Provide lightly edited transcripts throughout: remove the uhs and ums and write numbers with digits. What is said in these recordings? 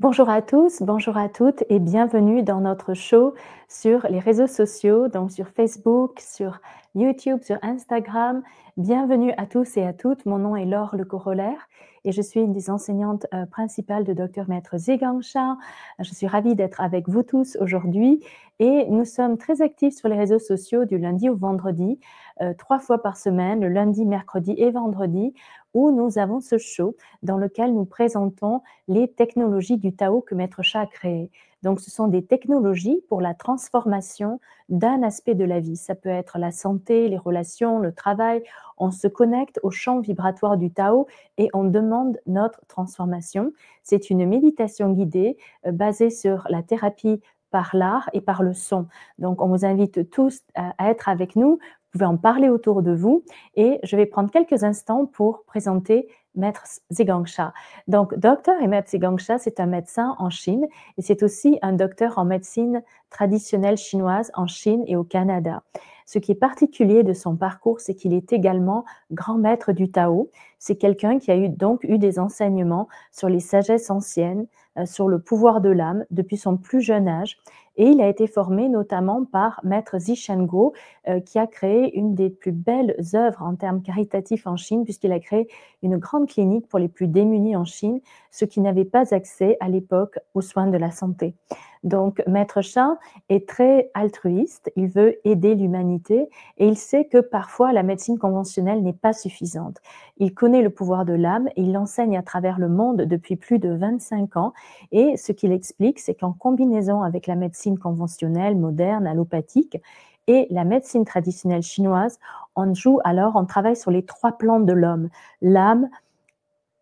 Bonjour à tous, bonjour à toutes et bienvenue dans notre show sur les réseaux sociaux, donc sur Facebook, sur YouTube, sur Instagram. Bienvenue à tous et à toutes. Mon nom est Laure Le Corollaire et je suis une des enseignantes principales de Dr Maître Zhigang Sha. Je suis ravie d'être avec vous tous aujourd'hui et nous sommes très actifs sur les réseaux sociaux du lundi au vendredi, 3 fois par semaine, le lundi, mercredi et vendredi, où nous avons ce show dans lequel nous présentons les technologies du Tao que Maître Sha a créées. Donc, ce sont des technologies pour la transformation d'un aspect de la vie. Ça peut être la santé, les relations, le travail. On se connecte au champ vibratoire du Tao et on demande notre transformation. C'est une méditation guidée basée sur la thérapie par l'art et par le son. Donc, on vous invite tous à être avec nous. Vous pouvez en parler autour de vous et je vais prendre quelques instants pour présenter Maître Zhigang Sha. Donc, docteur et Maître Zhigang Sha, c'est un médecin en Chine et c'est aussi un docteur en médecine traditionnelle chinoise en Chine et au Canada. Ce qui est particulier de son parcours, c'est qu'il est également grand maître du Tao. C'est quelqu'un qui a donc eu des enseignements sur les sagesses anciennes, sur le pouvoir de l'âme depuis son plus jeune âge. Et il a été formé notamment par Maître Zhishenguo, qui a créé une des plus belles œuvres en termes caritatifs en Chine, puisqu'il a créé une grande clinique pour les plus démunis en Chine, ceux qui n'avaient pas accès à l'époque aux soins de la santé. Donc, Maître Sha est très altruiste, il veut aider l'humanité et il sait que parfois la médecine conventionnelle n'est pas suffisante. Il connaît le pouvoir de l'âme et il l'enseigne à travers le monde depuis plus de 25 ans et ce qu'il explique, c'est qu'en combinaison avec la médecine conventionnelle, moderne, allopathique et la médecine traditionnelle chinoise, on travaille sur les 3 plans de l'homme, l'âme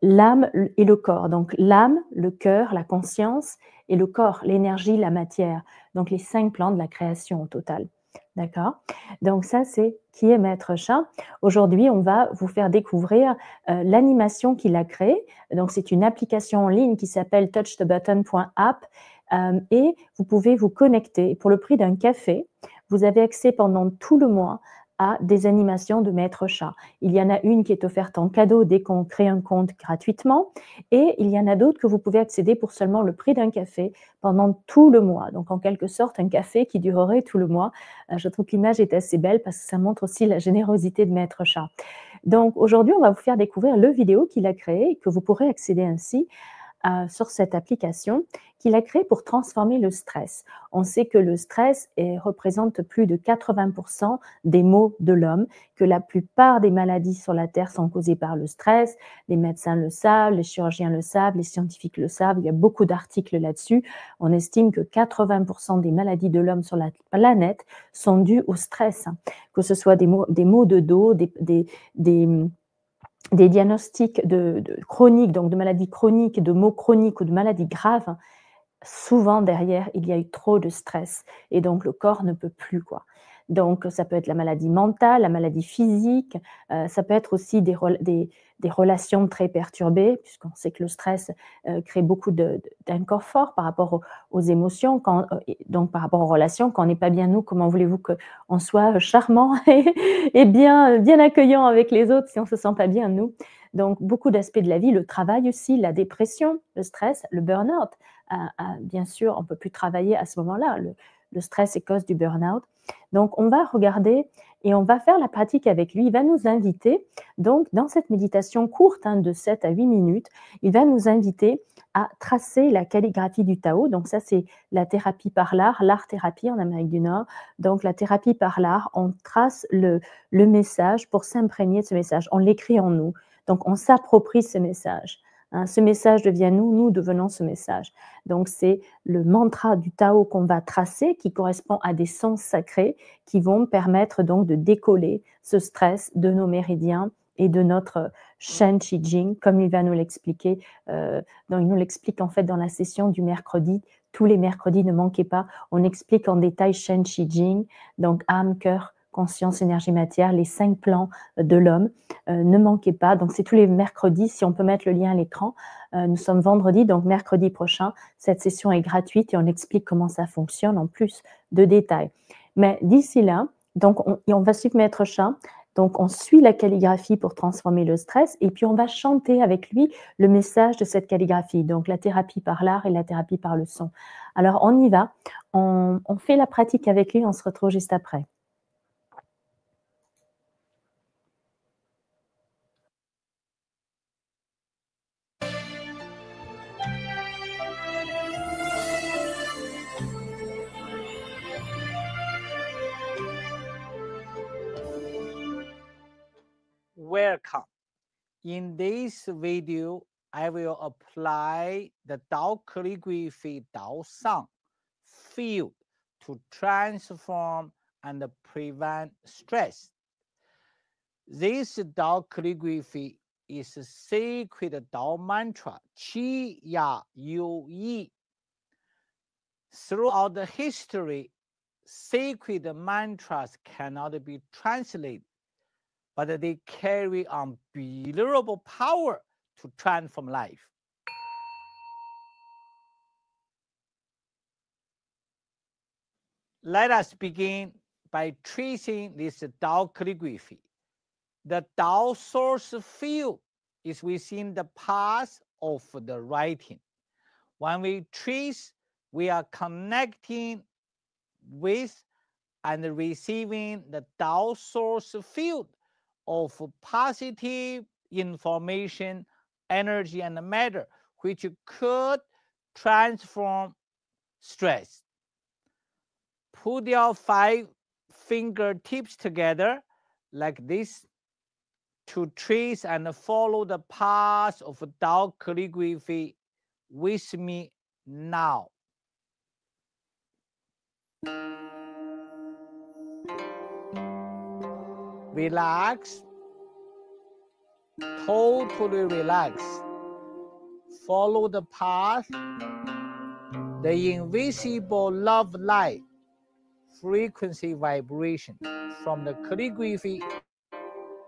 et le corps. Donc l'âme, le cœur, la conscience et le corps, l'énergie, la matière. Donc les 5 plans de la création au total. D'accord? Donc ça, c'est qui est Maître Sha. Aujourd'hui, on va vous faire découvrir l'animation qu'il a créée. Donc c'est une application en ligne qui s'appelle touchthebutton.app et vous pouvez vous connecter. Pour le prix d'un café, vous avez accès pendant tout le mois à des animations de Maître Sha. Il y en a une qui est offerte en cadeau dès qu'on crée un compte gratuitement et il y en a d'autres que vous pouvez accéder pour seulement le prix d'un café pendant tout le mois. Donc en quelque sorte un café qui durerait tout le mois. Je trouve que l'image est assez belle parce que ça montre aussi la générosité de Maître Sha. Donc aujourd'hui, on va vous faire découvrir le vidéo qu'il a créé et que vous pourrez accéder ainsi sur cette application qu'il a créée pour transformer le stress. On sait que le stress représente plus de 80% des maux de l'homme, que la plupart des maladies sur la Terre sont causées par le stress. Les médecins le savent, les chirurgiens le savent, les scientifiques le savent. Il y a beaucoup d'articles là-dessus. On estime que 80% des maladies de l'homme sur la planète sont dues au stress, que ce soit des maux de dos, des diagnostics chroniques, donc de maladies chroniques, de maux chroniques ou de maladies graves, souvent derrière, il y a eu trop de stress et donc le corps ne peut plus, quoi. Donc ça peut être la maladie mentale, la maladie physique, ça peut être aussi des relations très perturbées, puisqu'on sait que le stress crée beaucoup d'inconfort par rapport aux émotions, donc par rapport aux relations. Quand on n'est pas bien nous, comment voulez-vous qu'on soit charmant et bien accueillant avec les autres si on ne se sent pas bien nous? Donc beaucoup d'aspects de la vie, le travail aussi, la dépression, le stress, le burn-out. Bien sûr, on ne peut plus travailler à ce moment-là. Le stress est cause du burn-out. Donc, on va regarder et on va faire la pratique avec lui. Il va nous inviter, donc, dans cette méditation courte de 7 à 8 minutes, il va nous inviter à tracer la calligraphie du Tao. Donc, ça, c'est la thérapie par l'art-thérapie en Amérique du Nord. Donc, la thérapie par l'art, on trace le message pour s'imprégner de ce message. On l'écrit en nous. Donc, on s'approprie ce message. Ce message devient nous, nous devenons ce message. Donc, c'est le mantra du Tao qu'on va tracer qui correspond à des sens sacrés qui vont permettre donc de décoller ce stress de nos méridiens et de notre Shen Qi Jing, comme il va nous l'expliquer. Donc, il nous l'explique en fait dans la session du mercredi. Tous les mercredis, ne manquez pas, on explique en détail Shen Qi Jing, donc âme, cœur, conscience, énergie, matière, les 5 plans de l'homme. Ne manquez pas, donc c'est tous les mercredis, si on peut mettre le lien à l'écran. Nous sommes vendredi, donc mercredi prochain, cette session est gratuite et on explique comment ça fonctionne en plus de détails. Mais d'ici là, donc on va suivre Maître Sha Donc, on suit la calligraphie pour transformer le stress et puis on va chanter avec lui le message de cette calligraphie. Donc, la thérapie par l'art et la thérapie par le son. Alors, on y va. On fait la pratique avec lui. On se retrouve juste après. Welcome. In this video, I will apply the Dao calligraphy Dao Sang field to transform and prevent stress. This Dao calligraphy is a sacred Dao mantra, Qi Ya Yu Yi. Throughout the history, sacred mantras cannot be translated, but they carry unbelievable power to transform life. Let us begin by tracing this Dao calligraphy. The Dao source field is within the path of the writing. When we trace, we are connecting with and receiving the Dao source field of positive information, energy, and matter, which could transform stress. Put your 5 fingertips together like this to trace and follow the path of Dao calligraphy with me now. Relax, totally relax. Follow the path. The invisible love light, frequency vibration from the calligraphy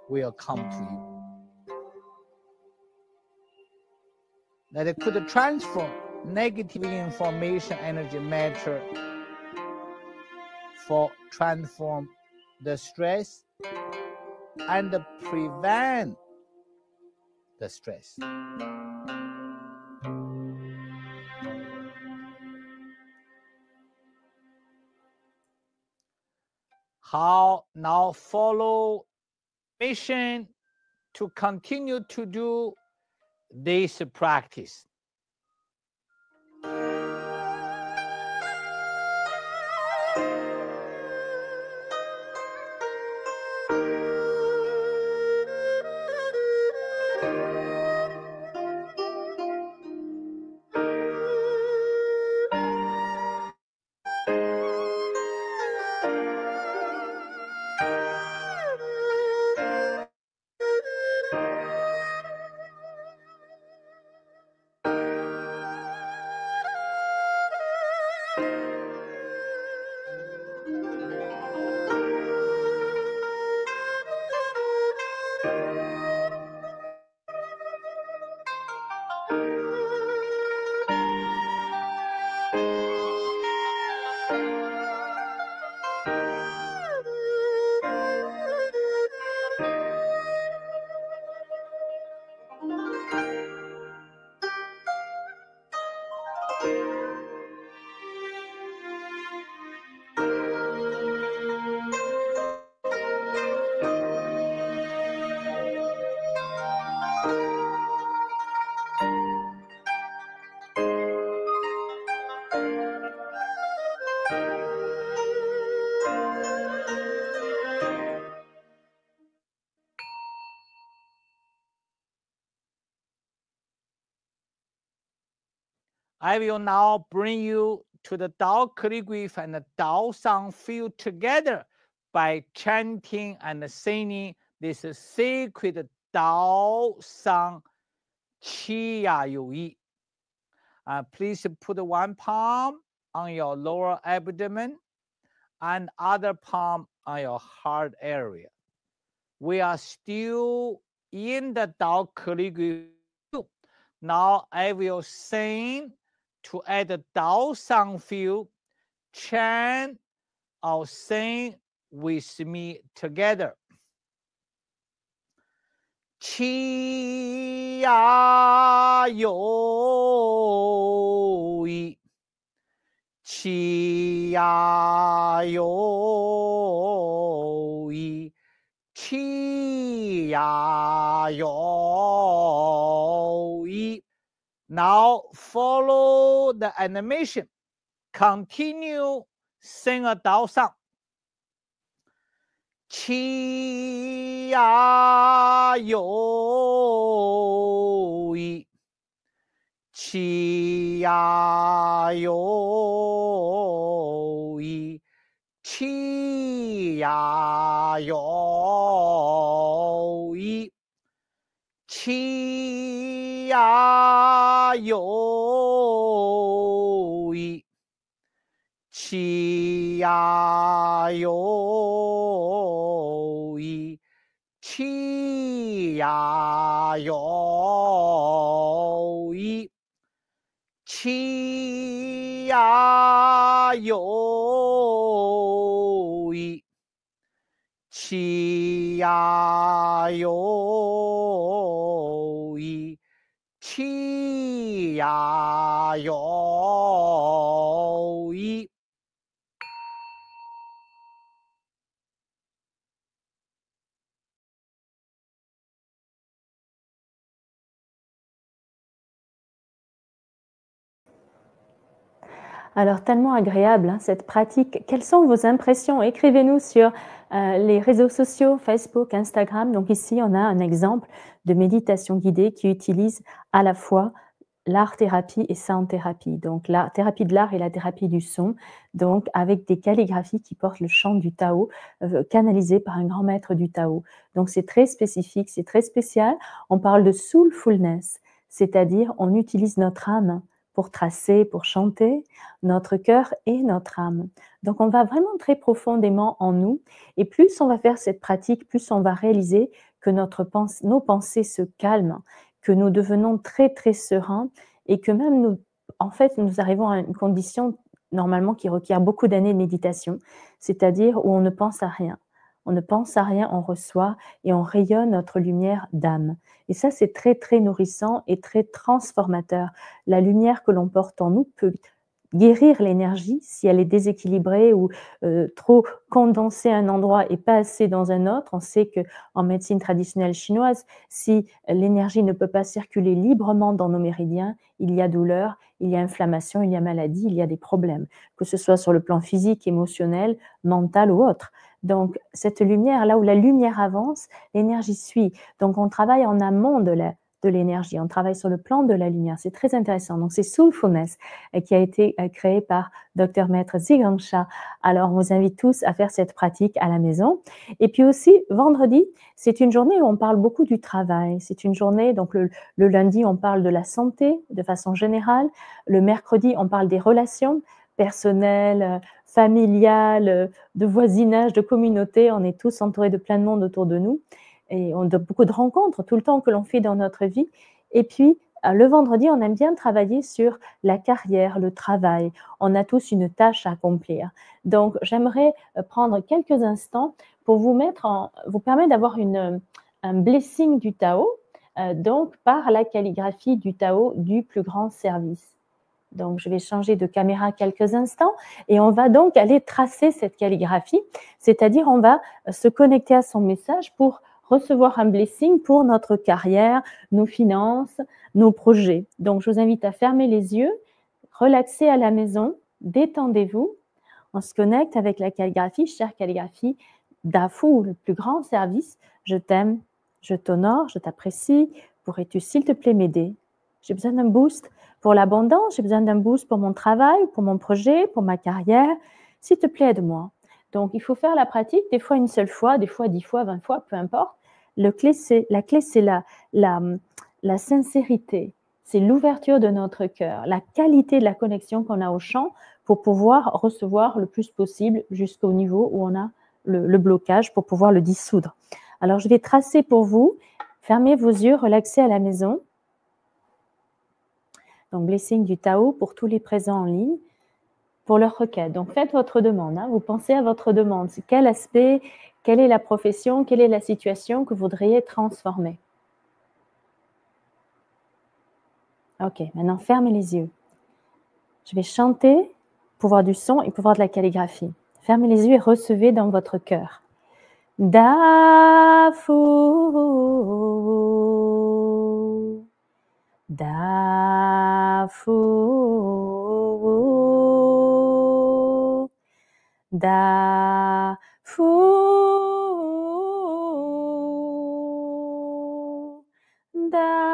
will come to you. That it could transform negative information, energy, matter for transform the stress and prevent the stress. How now follow mission to continue to do this practice. I will now bring you to the Dao calligraphy and the Dao Sang field together by chanting and singing this sacred Dao Sang Qi Ya Yu Yi. Please put one palm on your lower abdomen and other palm on your heart area. We are still in the Dao calligraphy. Now I will sing to add the Dao Sang field, chant or sing with me together. 七呀有一，七呀有一，七呀有一。Now follow the animation. Continue sing a Dao song. 七呀有一，七呀有一，七呀有一，七呀有一，七呀有一，七呀有一，七呀有一，七呀有一，七呀有一。Alors, tellement agréable, hein, cette pratique. Quelles sont vos impressions? Écrivez-nous sur les réseaux sociaux, Facebook, Instagram. Donc ici, on a un exemple de méditation guidée qui utilise à la fois l'art-thérapie et sound-thérapie. Donc la thérapie de l'art et la thérapie du son, donc avec des calligraphies qui portent le chant du Tao, canalisé par un grand maître du Tao. Donc c'est très spécifique, c'est très spécial. On parle de soulfulness, c'est-à-dire on utilise notre âme pour tracer, pour chanter, notre cœur et notre âme. Donc on va vraiment très profondément en nous, et plus on va faire cette pratique, plus on va réaliser que nos pensées se calment, que nous devenons très très sereins, et que même nous, en fait, nous arrivons à une condition normalement qui requiert beaucoup d'années de méditation, c'est-à-dire où on ne pense à rien. On ne pense à rien, on reçoit et on rayonne notre lumière d'âme. Et ça, c'est très, très nourrissant et très transformateur. La lumière que l'on porte en nous peut guérir l'énergie si elle est déséquilibrée ou trop condensée à un endroit et pas assez dans un autre. On sait qu'en médecine traditionnelle chinoise, si l'énergie ne peut pas circuler librement dans nos méridiens, il y a douleur, il y a inflammation, il y a maladie, il y a des problèmes, que ce soit sur le plan physique, émotionnel, mental ou autre. Donc cette lumière, là où la lumière avance, l'énergie suit. Donc on travaille en amont de l'énergie, on travaille sur le plan de la lumière. C'est très intéressant. Donc c'est Soulfulness qui a été créé par Dr Maître Zhi Gang Sha. Alors on vous invite tous à faire cette pratique à la maison. Et puis aussi vendredi, c'est une journée où on parle beaucoup du travail. C'est une journée, donc le lundi on parle de la santé de façon générale. Le mercredi on parle des relations personnelles, familiales, de voisinage, de communauté. On est tous entourés de plein de monde autour de nous. Et on a beaucoup de rencontres tout le temps que l'on fait dans notre vie. Et puis, le vendredi, on aime bien travailler sur la carrière, le travail. On a tous une tâche à accomplir. Donc, j'aimerais prendre quelques instants pour vous permettre d'avoir un blessing du Tao, donc par la calligraphie du Tao du plus grand service. Donc, je vais changer de caméra quelques instants et on va donc aller tracer cette calligraphie, c'est-à-dire on va se connecter à son message pour recevoir un blessing pour notre carrière, nos finances, nos projets. Donc, je vous invite à fermer les yeux, relaxer à la maison, détendez-vous. On se connecte avec la calligraphie, chère calligraphie d'Afu, le plus grand service. Je t'aime, je t'honore, je t'apprécie. Pourrais-tu, s'il te plaît, m'aider? J'ai besoin d'un boost pour l'abondance, j'ai besoin d'un boost pour mon travail, pour mon projet, pour ma carrière. S'il te plaît, aide-moi. Donc, il faut faire la pratique, des fois une seule fois, des fois 10 fois, 20 fois, peu importe. La clé, c'est la sincérité, c'est l'ouverture de notre cœur, la qualité de la connexion qu'on a au chant pour pouvoir recevoir le plus possible jusqu'au niveau où on a le blocage pour pouvoir le dissoudre. Alors, je vais tracer pour vous. Fermez vos yeux, relaxez à la maison. Donc, blessing du Tao pour tous les présents en ligne, pour leur requête. Donc, faites votre demande. Hein. Vous pensez à votre demande. Quel aspect, quelle est la profession, quelle est la situation que vous voudriez transformer? Ok, maintenant fermez les yeux. Je vais chanter, pouvoir du son et pouvoir de la calligraphie. Fermez les yeux et recevez dans votre cœur. Dafu, dafu, dafu, dafu.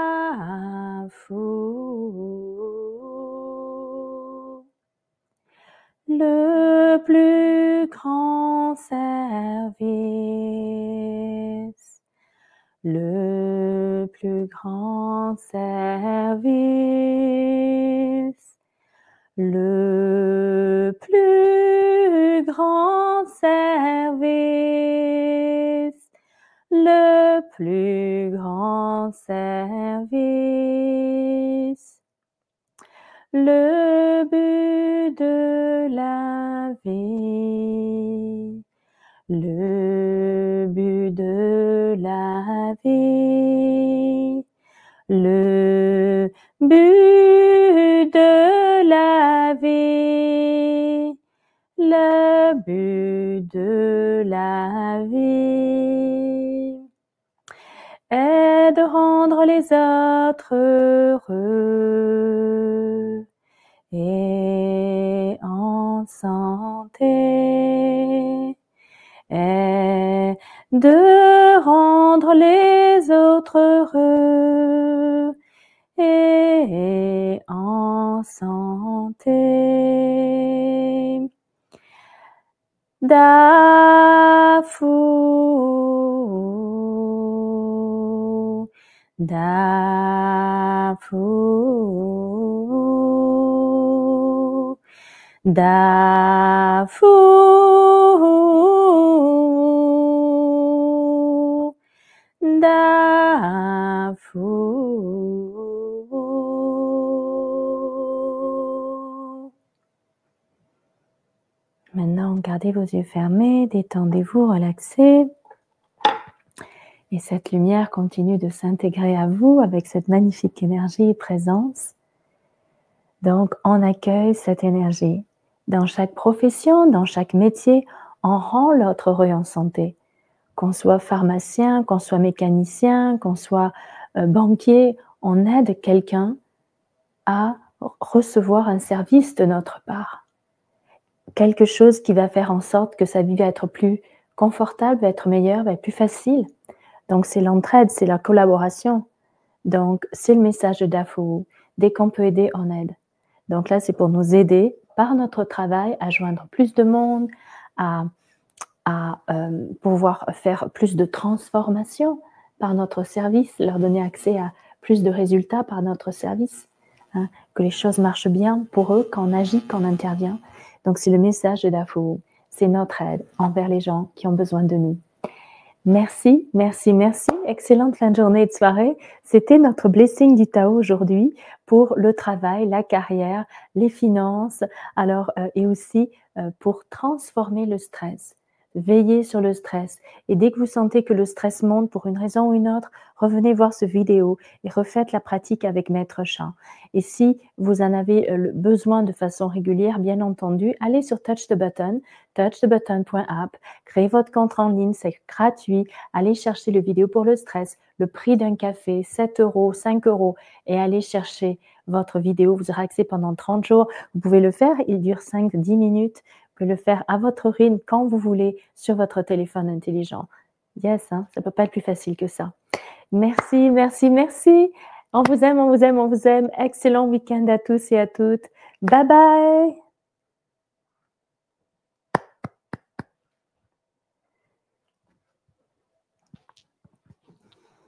Le plus grand service, le plus grand service, le plus grand service, le plus grand service. Le but de la vie, le but de la vie, le but de la vie, le but de la vie est de rendre les autres heureux et en santé, est de rendre les autres heureux et en santé. Dafu, dafu, dafu, dafu. Maintenant, gardez vos yeux fermés, détendez-vous, relaxez. Et cette lumière continue de s'intégrer à vous avec cette magnifique énergie et présence. Donc, on accueille cette énergie. Dans chaque profession, dans chaque métier, on rend l'autre heureux et en santé. Qu'on soit pharmacien, qu'on soit mécanicien, qu'on soit banquier, on aide quelqu'un à recevoir un service de notre part. Quelque chose qui va faire en sorte que sa vie va être plus confortable, va être meilleure, va être plus facile. Donc, c'est l'entraide, c'est la collaboration. Donc, c'est le message de Dafu. Dès qu'on peut aider, on aide. Donc là, c'est pour nous aider par notre travail à joindre plus de monde, à pouvoir faire plus de transformation par notre service, leur donner accès à plus de résultats par notre service, hein, que les choses marchent bien pour eux quand on agit, quand on intervient. Donc, c'est le message de Dafu. C'est notre aide envers les gens qui ont besoin de nous. Merci, merci, merci. Excellente fin de journée et de soirée. C'était notre blessing du Tao aujourd'hui pour le travail, la carrière, les finances, alors et aussi pour transformer le stress. Veillez sur le stress. Et dès que vous sentez que le stress monte pour une raison ou une autre, revenez voir ce vidéo et refaites la pratique avec Maître Sha. Et si vous en avez besoin de façon régulière, bien entendu, allez sur Touch the Button, touchthebutton.app, créez votre compte en ligne, c'est gratuit. Allez chercher le vidéo pour le stress, le prix d'un café, 7 €, 5 € et allez chercher votre vidéo. Vous aurez accès pendant 30 jours. Vous pouvez le faire, il dure 5-10 minutes. Vous pouvez le faire à votre rythme, quand vous voulez, sur votre téléphone intelligent. Yes, hein, ça ne peut pas être plus facile que ça. Merci, merci, merci. On vous aime, on vous aime, on vous aime. Excellent week-end à tous et à toutes. Bye bye.